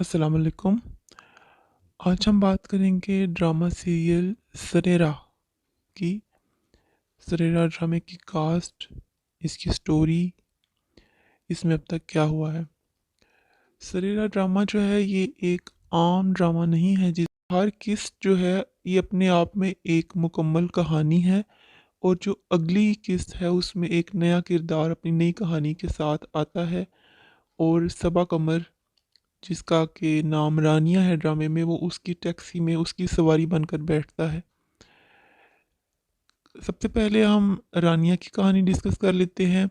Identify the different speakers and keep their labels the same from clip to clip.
Speaker 1: अस्सलाम वालेकुम। आज हम बात करेंगे ड्रामा सीरियल सरेरा की। सरेरा ड्रामे की कास्ट, इसकी स्टोरी, इसमें अब तक क्या हुआ है। सरेरा ड्रामा जो है ये एक आम ड्रामा नहीं है जिस हर किस्त जो है ये अपने आप में एक मुकम्मल कहानी है, और जो अगली किस्त है उसमें एक नया किरदार अपनी नई कहानी के साथ आता है। और सबा कमर, जिसका के नाम रानिया है ड्रामे में, वो उसकी टैक्सी में उसकी सवारी बनकर बैठता है। सबसे पहले हम रानिया की कहानी डिस्कस कर लेते हैं।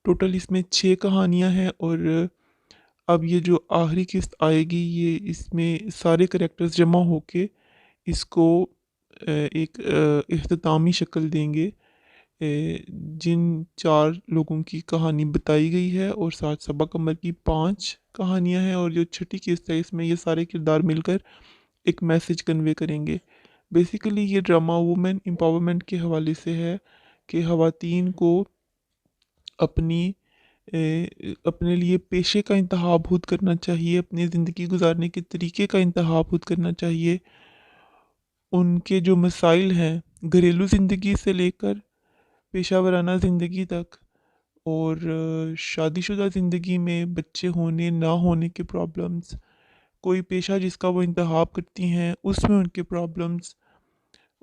Speaker 1: टोटल इसमें 6 कहानियां हैं, और अब ये जो आखिरी किस्त आएगी ये इसमें सारे करेक्टर्स जमा होके इसको एक इख्तितामी शक्ल देंगे। जिन 4 लोगों की कहानी बताई गई है और साथ सबा कमर की 5 कहानियां हैं, और जो छठी किस्त है इसमें ये सारे किरदार मिलकर एक मैसेज कन्वे करेंगे। बेसिकली ये ड्रामा वुमेन एम्पावरमेंट के हवाले से है कि ख़वातीन को अपनी अपने लिए पेशे का इंतखाब खुद करना चाहिए, अपनी ज़िंदगी गुजारने के तरीके का इंतखाब खुद करना चाहिए। उनके जो मसाइल हैं घरेलू ज़िंदगी से लेकर पेशा वराना ज़िंदगी तक, और शादीशुदा ज़िंदगी में बच्चे होने ना होने के प्रॉब्लम्स, कोई पेशा जिसका वो इंतखाब करती हैं उसमें उनके प्रॉब्लम्स,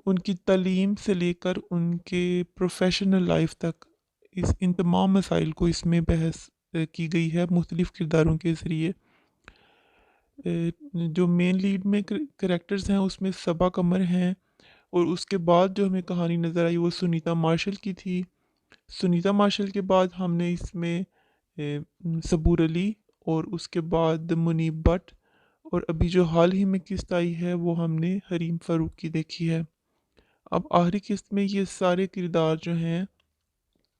Speaker 1: उनकी तालीम से लेकर उनके प्रोफेशनल लाइफ तक, इन तमाम मसाइल को इसमें बहस की गई है मुख्तलिफ़ किरदारों के ज़रिए। जो मेन लीड में करेक्टर्स हैं उसमें सबा कमर हैं, और उसके बाद जो हमें कहानी नज़र आई वो सुनीता मार्शल की थी। सुनीता मार्शल के बाद हमने इसमें सबूर अली, और उसके बाद मुनीब भट्ट, और अभी जो हाल ही में किस्त आई है वो हमने हरीम फ़ारूक की देखी है। अब आखिरी किस्त में ये सारे किरदार जो हैं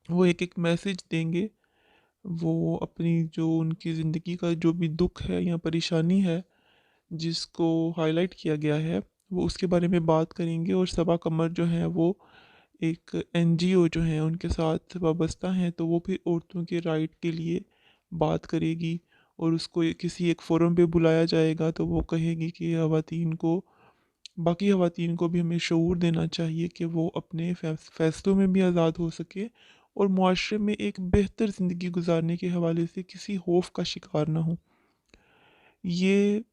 Speaker 1: वो एक एक मैसेज देंगे। वो अपनी जो उनकी ज़िंदगी का जो भी दुख है या परेशानी है जिसको हाईलाइट किया गया है वो उसके बारे में बात करेंगे। और सबा कमर जो है वो एक एनजीओ जो है उनके साथ वाबस्ता हैं, तो वो फिर औरतों के राइट के लिए बात करेगी। और उसको किसी एक फोरम पे बुलाया जाएगा तो वो कहेगी कि ख़वातीन को, बाकी ख़वातीन को भी हमें शऊर देना चाहिए कि वो अपने फ़ैसलों में भी आज़ाद हो सके, और मुआशरे में एक बेहतर ज़िंदगी गुजारने के हवाले से किसी खौफ का शिकार ना हो। ये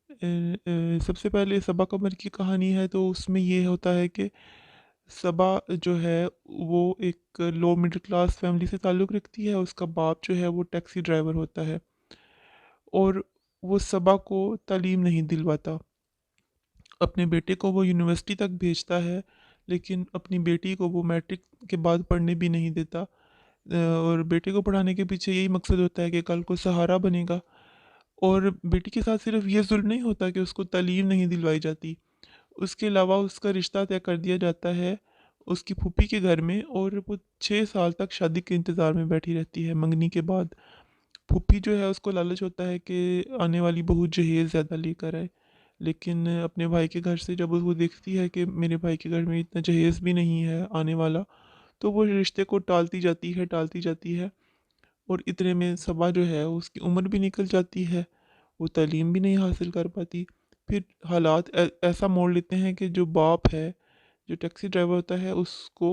Speaker 1: सबसे पहले सबा कमर की कहानी है, तो उसमें ये होता है कि सबा जो है वो एक लो मिडिल क्लास फैमिली से ताल्लुक़ रखती है। उसका बाप जो है वो टैक्सी ड्राइवर होता है, और वो सबा को तालीम नहीं दिलवाता। अपने बेटे को वो यूनिवर्सिटी तक भेजता है, लेकिन अपनी बेटी को वो मैट्रिक के बाद पढ़ने भी नहीं देता। और बेटे को पढ़ाने के पीछे यही मकसद होता है कि कल को सहारा बनेगा। और बेटी के साथ सिर्फ ये जुल्म नहीं होता कि उसको तालीम नहीं दिलवाई जाती, उसके अलावा उसका रिश्ता तय कर दिया जाता है उसकी फूफी के घर में, और वो 6 साल तक शादी के इंतज़ार में बैठी रहती है मंगनी के बाद। फूफी जो है उसको लालच होता है कि आने वाली बहू जहेज़ ज़्यादा लेकर आए, लेकिन अपने भाई के घर से जब वो देखती है कि मेरे भाई के घर में इतना जहेज़ भी नहीं है आने वाला, तो वो रिश्ते को टालती जाती है। और इतने में सबा जो है उसकी उम्र भी निकल जाती है, वो तालीम भी नहीं हासिल कर पाती। फिर हालात ऐसा मोड़ लेते हैं कि जो बाप है, जो टैक्सी ड्राइवर होता है, उसको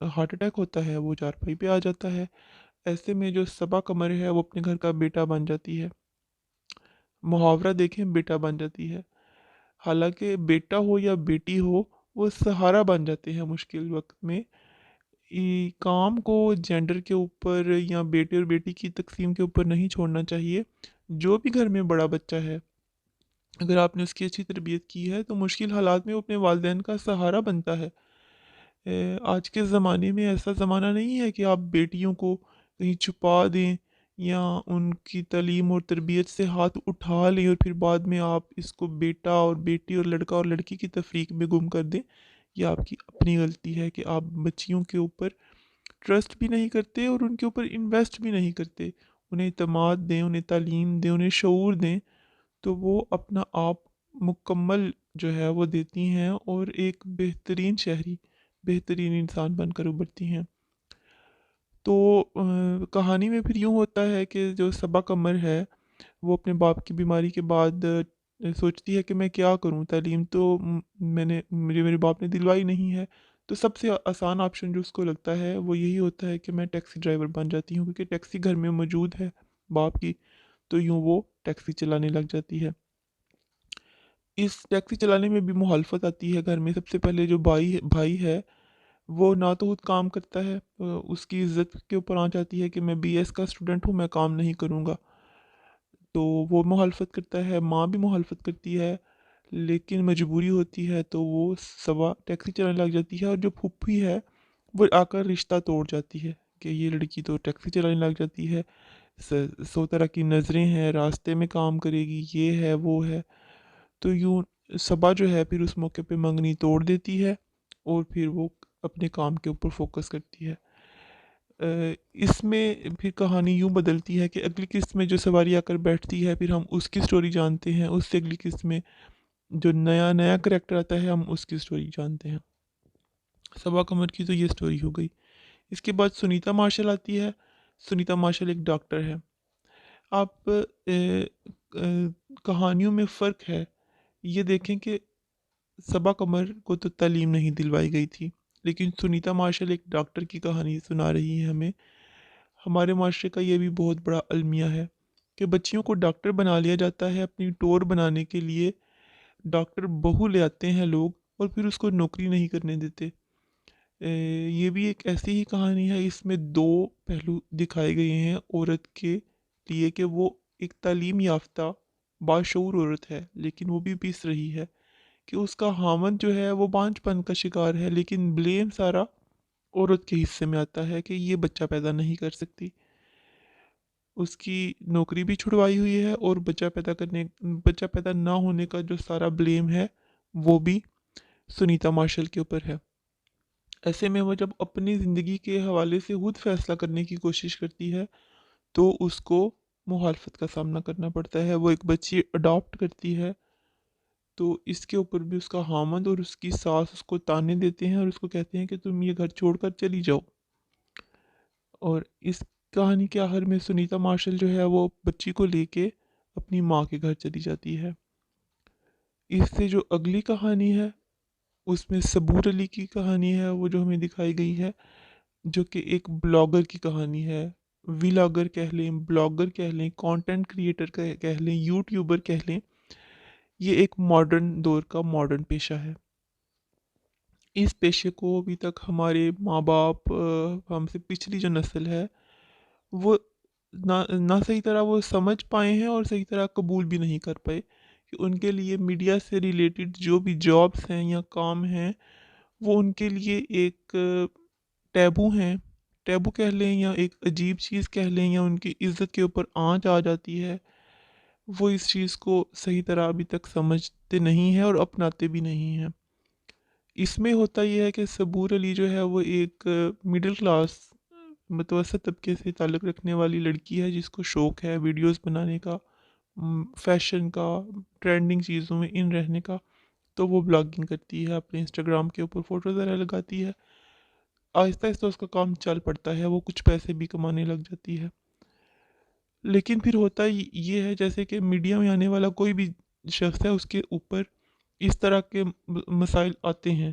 Speaker 1: हार्ट अटैक होता है, वो चारपाई पे आ जाता है। ऐसे में जो सबा कमर है वो अपने घर का बेटा बन जाती है। मुहावरा देखें, बेटा बन जाती है। हालांकि बेटा हो या बेटी हो, वो सहारा बन जाते हैं मुश्किल वक्त में। काम को जेंडर के ऊपर या बेटे और बेटी की तकसीम के ऊपर नहीं छोड़ना चाहिए। जो भी घर में बड़ा बच्चा है, अगर आपने उसकी अच्छी तरबियत की है तो मुश्किल हालात में वो अपने वालिदैन का सहारा बनता है। आज के ज़माने में ऐसा ज़माना नहीं है कि आप बेटियों को कहीं छुपा दें या उनकी तालीम और तरबियत से हाथ उठा लें और फिर बाद में आप इसको बेटा और बेटी और लड़की की तफरीक में गुम कर दें। यह आपकी अपनी गलती है कि आप बच्चियों के ऊपर ट्रस्ट भी नहीं करते और उनके ऊपर इन्वेस्ट भी नहीं करते। उन्हें इत्मीनान दें, उन्हें तालीम दें, उन्हें शऊर दें, तो वो अपना आप मुकम्मल जो है वो देती हैं और एक बेहतरीन शहरी, बेहतरीन इंसान बनकर उभरती हैं। तो कहानी में फिर यूँ होता है कि जो सबा कमर है वो अपने बाप की बीमारी के बाद सोचती है कि मैं क्या करूं, तालीम तो मैंने मेरे बाप ने दिलवाई नहीं है। तो सबसे आसान ऑप्शन जो उसको लगता है वो यही होता है कि मैं टैक्सी ड्राइवर बन जाती हूँ, क्योंकि टैक्सी घर में मौजूद है बाप की। तो यूँ वो टैक्सी चलाने लग जाती है। इस टैक्सी चलाने में भी मुखालफत आती है घर में। सबसे पहले जो भाई है वो ना तो खुद काम करता है, उसकी इज्जत के ऊपर आ जाती है कि मैं बीएस का स्टूडेंट हूँ, मैं काम नहीं करूँगा। तो वो मुखालफत करता है, माँ भी मुखालफत करती है, लेकिन मजबूरी होती है तो वो सवा टैक्सी चलाने लग जाती है। और जो फूफी है वो आकर रिश्ता तोड़ जाती है कि ये लड़की तो टैक्सी चलाने लग जाती है, सौ तरह की नज़रें हैं, रास्ते में काम करेगी, ये है वो है। तो यूँ सबा जो है फिर उस मौके पे मंगनी तोड़ देती है और फिर वो अपने काम के ऊपर फोकस करती है। इसमें फिर कहानी यूँ बदलती है कि अगली किस्त में जो सवारी आकर बैठती है फिर हम उसकी स्टोरी जानते हैं, उससे अगली किस्त में जो नया नया करेक्टर आता है हम उसकी स्टोरी जानते हैं। सबा कमर की तो ये स्टोरी हो गई। इसके बाद सुनीता मार्शल आती है। सुनीता मार्शल एक डॉक्टर है। आप कहानियों में फ़र्क है, ये देखें कि सबा कमर को तो तालीम नहीं दिलवाई गई थी, लेकिन सुनीता मार्शल एक डॉक्टर की कहानी सुना रही है हमें। हमारे माशरे का ये भी बहुत बड़ा अलमिया है कि बच्चियों को डॉक्टर बना लिया जाता है अपनी टोर बनाने के लिए। डॉक्टर बहू ले आते हैं लोग और फिर उसको नौकरी नहीं करने देते। ये भी एक ऐसी ही कहानी है, इसमें दो पहलू दिखाए गए हैं औरत के लिए कि वो एक तालीम याफ्ता बाशऊर औरत है लेकिन वो भी पिस रही है कि उसका हामद जो है वो बांझपन का शिकार है, लेकिन ब्लेम सारा औरत के हिस्से में आता है कि ये बच्चा पैदा नहीं कर सकती। उसकी नौकरी भी छुड़वाई हुई है और बच्चा पैदा ना होने का जो सारा ब्लेम है वो भी सुनीता मार्शल के ऊपर है। ऐसे में वो जब अपनी ज़िंदगी के हवाले से खुद फैसला करने की कोशिश करती है तो उसको मुखालफत का सामना करना पड़ता है। वो एक बच्ची अडॉप्ट करती है तो इसके ऊपर भी उसका हामद और उसकी सास उसको ताने देते हैं और उसको कहते हैं कि तुम ये घर छोड़कर चली जाओ। और इस कहानी के आखिर में सुनीता मार्शल जो है वो बच्ची को लेके अपनी माँ के घर चली जाती है। इससे जो अगली कहानी है उसमें सबूर अली की कहानी है, वो जो हमें दिखाई गई है, जो कि एक ब्लॉगर की कहानी है। व्लॉगर कह लें, ब्लॉगर कह लें, कंटेंट क्रिएटर कह लें, यूट्यूबर कह लें, ये एक मॉडर्न दौर का मॉडर्न पेशा है। इस पेशे को अभी तक हमारे माँ बाप, हमसे पिछली जो नस्ल है वो ना ना सही तरह वो समझ पाए हैं और सही तरह कबूल भी नहीं कर पाए कि उनके लिए मीडिया से रिलेटेड जो भी जॉब्स हैं या काम हैं वो उनके लिए एक टैबू हैं। टैबू कह लें या एक अजीब चीज़ कह लें या उनकी इज्जत के ऊपर आंच आ जाती है। वो इस चीज़ को सही तरह अभी तक समझते नहीं हैं और अपनाते भी नहीं हैं। इसमें होता ये है कि सबूर अली जो है वो एक मिडिल क्लास मुतवसत तबके से ताल्लुक़ रखने वाली लड़की है जिसको शौक़ है वीडियोस बनाने का, फैशन का, ट्रेंडिंग चीज़ों में इन रहने का। तो वो ब्लॉगिंग करती है, अपने इंस्टाग्राम के ऊपर फ़ोटोज़ वगैरह लगाती है। आहिस्ता आहिस्ता उसका काम चल पड़ता है, वो कुछ पैसे भी कमाने लग जाती है। लेकिन फिर होता ये है जैसे कि मीडिया में आने वाला कोई भी शख्स है उसके ऊपर इस तरह के मसाइल आते हैं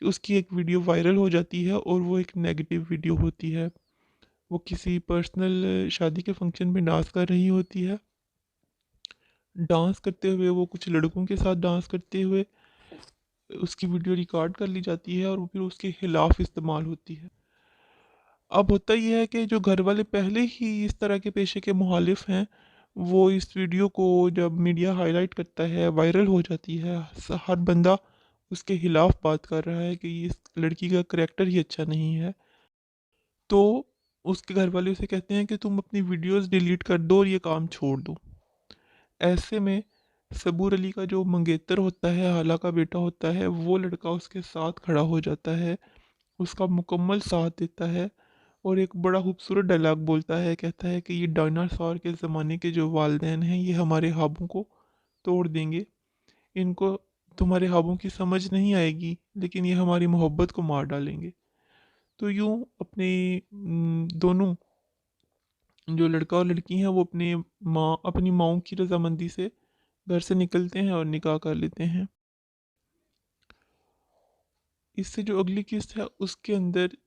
Speaker 1: कि उसकी एक वीडियो वायरल हो जाती है और वो एक नेगेटिव वीडियो होती है। वो किसी पर्सनल शादी के फंक्शन में डांस कर रही होती है। डांस करते हुए वो कुछ लड़कों के साथ डांस करते हुए उसकी वीडियो रिकॉर्ड कर ली जाती है और वो फिर उसके खिलाफ इस्तेमाल होती है। अब होता ये है कि जो घर वाले पहले ही इस तरह के पेशे के मुखालिफ हैं, वो इस वीडियो को जब मीडिया हाईलाइट करता है, वायरल हो जाती है, हर बंदा उसके खिलाफ बात कर रहा है कि इस लड़की का करैक्टर ही अच्छा नहीं है। तो उसके घर वाले उसे कहते हैं कि तुम अपनी वीडियोस डिलीट कर दो और ये काम छोड़ दो। ऐसे में सबूर अली का जो मंगेतर होता है, हाला का बेटा होता है, वो लड़का उसके साथ खड़ा हो जाता है, उसका मुकम्मल साथ देता है और एक बड़ा खूबसूरत डायलॉग बोलता है, कहता है कि ये डायनासोर के ज़माने के जो वालिदैन हैं ये हमारे ख्वाबों को तोड़ देंगे। इनको तुम्हारे ख्वाबों की समझ नहीं आएगी लेकिन ये हमारी मोहब्बत को मार डालेंगे। तो यूँ अपने दोनों जो लड़का और लड़की हैं वो अपनी माँओं की रज़ामंदी से घर से निकलते हैं और निकाह कर लेते हैं। इससे जो अगली किस्त है उसके अंदर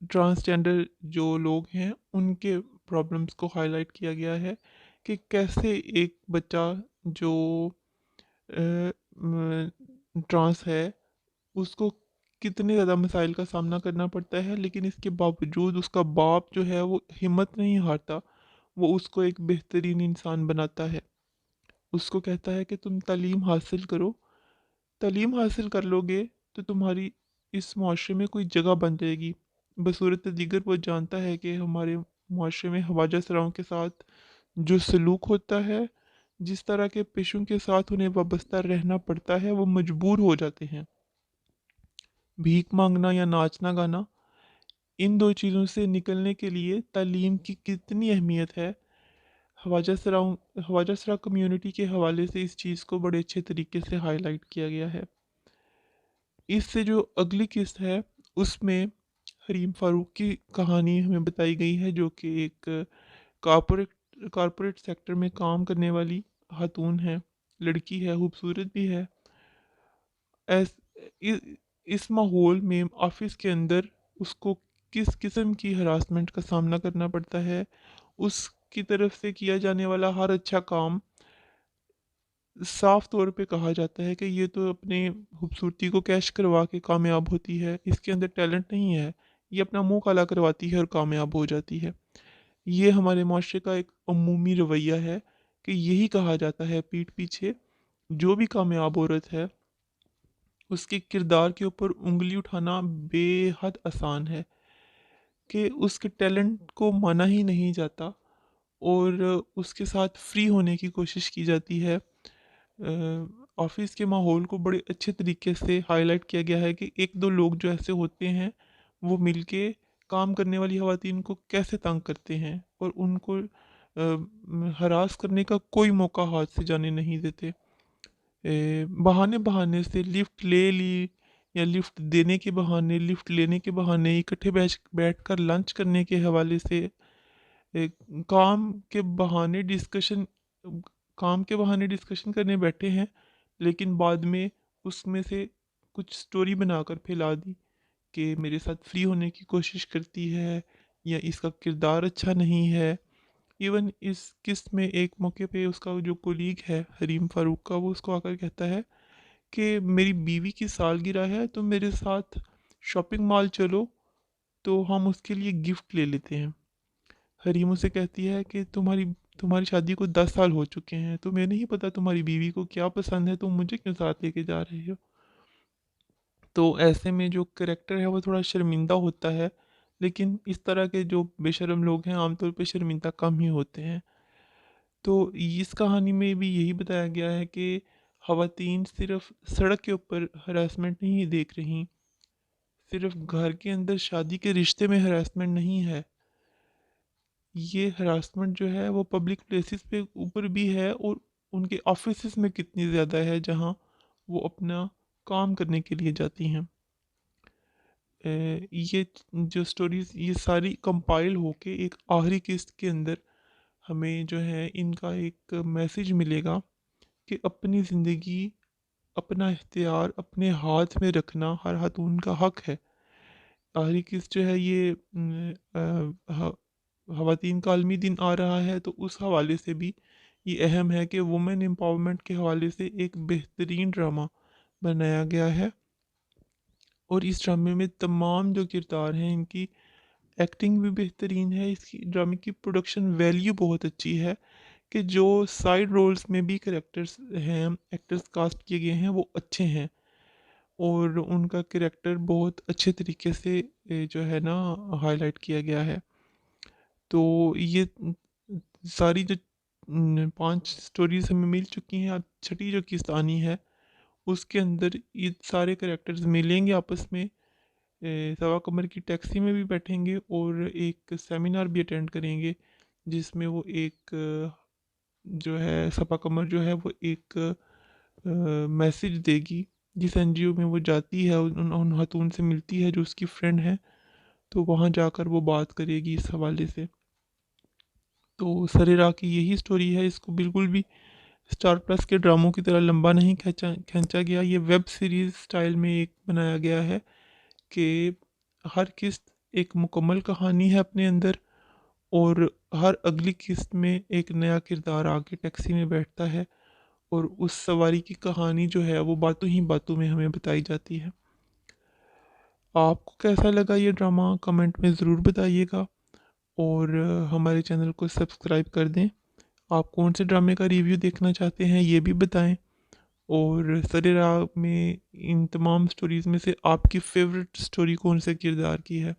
Speaker 1: ट्रांसजेंडर जो लोग हैं उनके प्रॉब्लम्स को हाईलाइट किया गया है कि कैसे एक बच्चा जो ट्रांस है उसको कितने ज़्यादा मसाइल का सामना करना पड़ता है, लेकिन इसके बावजूद उसका बाप जो है वो हिम्मत नहीं हारता। वो उसको एक बेहतरीन इंसान बनाता है। उसको कहता है कि तुम तालीम हासिल करो, तालीम हासिल कर लोगे तो तुम्हारी इस मुआशरे में कोई जगह बन जाएगी। बसूरत दीगर वो जानता है कि हमारे मुआशरे में हवाजा सराओं के साथ जो सलूक होता है, जिस तरह के पेशों के साथ उन्हें वाबस्ता रहना पड़ता है, वो मजबूर हो जाते हैं। भीख मांगना या नाचना गाना, इन दो चीज़ों से निकलने के लिए तालीम की कितनी अहमियत है। हवाजा सरा कम्युनिटी के हवाले से इस चीज़ को बड़े अच्छे तरीके से हाईलाइट किया गया है। इससे जो अगली किस्त है उसमें हरीम फारूक की कहानी हमें बताई गई है, जो कि एक कॉरपोरेट कॉरपोरेट सेक्टर में काम करने वाली खातून है, लड़की है, खूबसूरत भी है। ऐस इ, इस माहौल में ऑफिस के अंदर उसको किस किस्म की हरासमेंट का सामना करना पड़ता है। उसकी तरफ से किया जाने वाला हर अच्छा काम साफ तौर पे कहा जाता है कि ये तो अपने खूबसूरती को कैश करवा के कामयाब होती है, इसके अंदर टैलेंट नहीं है, ये अपना मुंह काला करवाती है और कामयाब हो जाती है। ये हमारे माशरे का एक अमूमी रवैया है कि यही कहा जाता है पीठ पीछे। जो भी कामयाब औरत है उसके किरदार के ऊपर उंगली उठाना बेहद आसान है, कि उसके टैलेंट को माना ही नहीं जाता और उसके साथ फ्री होने की कोशिश की जाती है। ऑफिस के माहौल को बड़े अच्छे तरीके से हाईलाइट किया गया है कि एक दो लोग जो ऐसे होते हैं वो मिलके काम करने वाली खवातीन को कैसे तंग करते हैं और उनको हरास करने का कोई मौका हाथ से जाने नहीं देते। बहाने बहाने से लिफ्ट ले ली या लिफ्ट देने के बहाने, लिफ्ट लेने के बहाने, इकट्ठे बैठकर लंच करने के हवाले से, ए, काम के बहाने डिस्कशन काम के बहाने डिस्कशन करने बैठे हैं, लेकिन बाद में उसमें से कुछ स्टोरी बनाकर फैला दी कि मेरे साथ फ्री होने की कोशिश करती है या इसका किरदार अच्छा नहीं है। इवन इस किस्त में एक मौके पे उसका जो कोलीग है हरीम फारूक का, वो उसको आकर कहता है कि मेरी बीवी की सालगिरह है तो मेरे साथ शॉपिंग मॉल चलो, तो हम उसके लिए गिफ्ट ले लेते हैं। हरीम उसे कहती है कि तुम्हारी तुम्हारी शादी को 10 साल हो चुके हैं, तुम्हें नहीं पता तुम्हारी बीवी को क्या पसंद है, तुम मुझे क्यों साथ लेके जा रहे हो। तो ऐसे में जो करेक्टर है वो थोड़ा शर्मिंदा होता है, लेकिन इस तरह के जो बेशर्म लोग हैं आमतौर पे शर्मिंदा कम ही होते हैं। तो इस कहानी में भी यही बताया गया है कि ख़वातीन सिर्फ सड़क के ऊपर हरासमेंट नहीं देख रही, सिर्फ घर के अंदर शादी के रिश्ते में हरासमेंट नहीं है, ये हरासमेंट जो है वो पब्लिक प्लेसेस पे ऊपर भी है और उनके ऑफिसेस में कितनी ज़्यादा है जहाँ वो अपना काम करने के लिए जाती हैं। ये जो स्टोरीज ये सारी कंपाइल होके एक आखिरी किस्त के अंदर हमें जो है इनका एक मैसेज मिलेगा कि अपनी ज़िंदगी, अपना इख्तियार अपने हाथ में रखना हर खातून का हक है। आखिरी किस्त जो है ये ख़वातीन का आलमी दिन आ रहा है, तो उस हवाले से भी ये अहम है कि वुमेन एम्पावरमेंट के हवाले से एक बेहतरीन ड्रामा बनाया गया है। और इस ड्रामे में तमाम जो किरदार हैं इनकी एक्टिंग भी बेहतरीन है, इसकी ड्रामे की प्रोडक्शन वैल्यू बहुत अच्छी है कि जो साइड रोल्स में भी करेक्टर्स हैं, एक्टर्स कास्ट किए गए हैं वो अच्छे हैं और उनका करेक्टर बहुत अच्छे तरीके से जो है ना हाईलाइट किया गया है। तो ये सारी जो 5 स्टोरीज़ हमें मिल चुकी हैं, अब छठी जो किस्तानी है उसके अंदर ये सारे करेक्टर्स मिलेंगे आपस में। सवा कमर की टैक्सी में भी बैठेंगे और एक सेमिनार भी अटेंड करेंगे, जिसमें वो एक जो है सपा कमर जो है वो एक मैसेज देगी। जिस एनजीओ में वो जाती है उन खातून से मिलती है जो उसकी फ्रेंड है, तो वहाँ जाकर वो बात करेगी इस हवाले से। तो सरेरा की यही स्टोरी है, इसको बिल्कुल भी स्टार प्लस के ड्रामों की तरह लंबा नहीं खींचा गया। ये वेब सीरीज़ स्टाइल में एक बनाया गया है कि हर किस्त एक मुकम्मल कहानी है अपने अंदर, और हर अगली किस्त में एक नया किरदार आके टैक्सी में बैठता है, और उस सवारी की कहानी जो है वो बातों ही बातों में हमें बताई जाती है। आपको कैसा लगा ये ड्रामा कमेंट में ज़रूर बताइएगा, और हमारे चैनल को सब्सक्राइब कर दें। आप कौन से ड्रामे का रिव्यू देखना चाहते हैं ये भी बताएं, और सरेरा में इन तमाम स्टोरीज़ में से आपकी फ़ेवरेट स्टोरी कौन से किरदार की है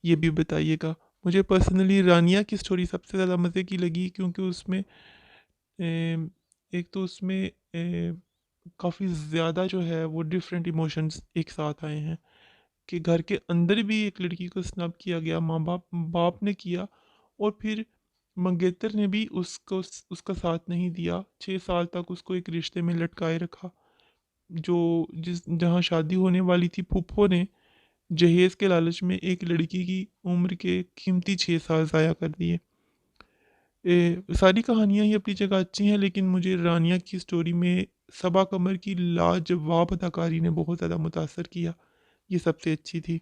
Speaker 1: ये भी बताइएगा। मुझे पर्सनली रानिया की स्टोरी सबसे ज़्यादा मज़े की लगी, क्योंकि उसमें एक तो उसमें काफ़ी ज़्यादा जो है वो डिफरेंट इमोशंस एक साथ आए हैं, कि घर के अंदर भी एक लड़की को स्नब किया गया, माँ बाप बाप ने किया, और फिर मंगेतर ने भी उसका साथ नहीं दिया, 6 साल तक उसको एक रिश्ते में लटकाए रखा। जो जिस जहाँ शादी होने वाली थी, फूफो ने जहेज के लालच में एक लड़की की उम्र के कीमती 6 साल ज़ाया कर दिए। सारी कहानियाँ ही अपनी जगह अच्छी हैं, लेकिन मुझे रानिया की स्टोरी में सबा कमर की लाजवाब अदाकारी ने बहुत ज़्यादा मुतासर किया, ये सबसे अच्छी थी।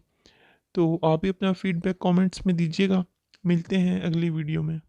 Speaker 1: तो आप भी अपना फीडबैक कमेंट्स में दीजिएगा। मिलते हैं अगली वीडियो में।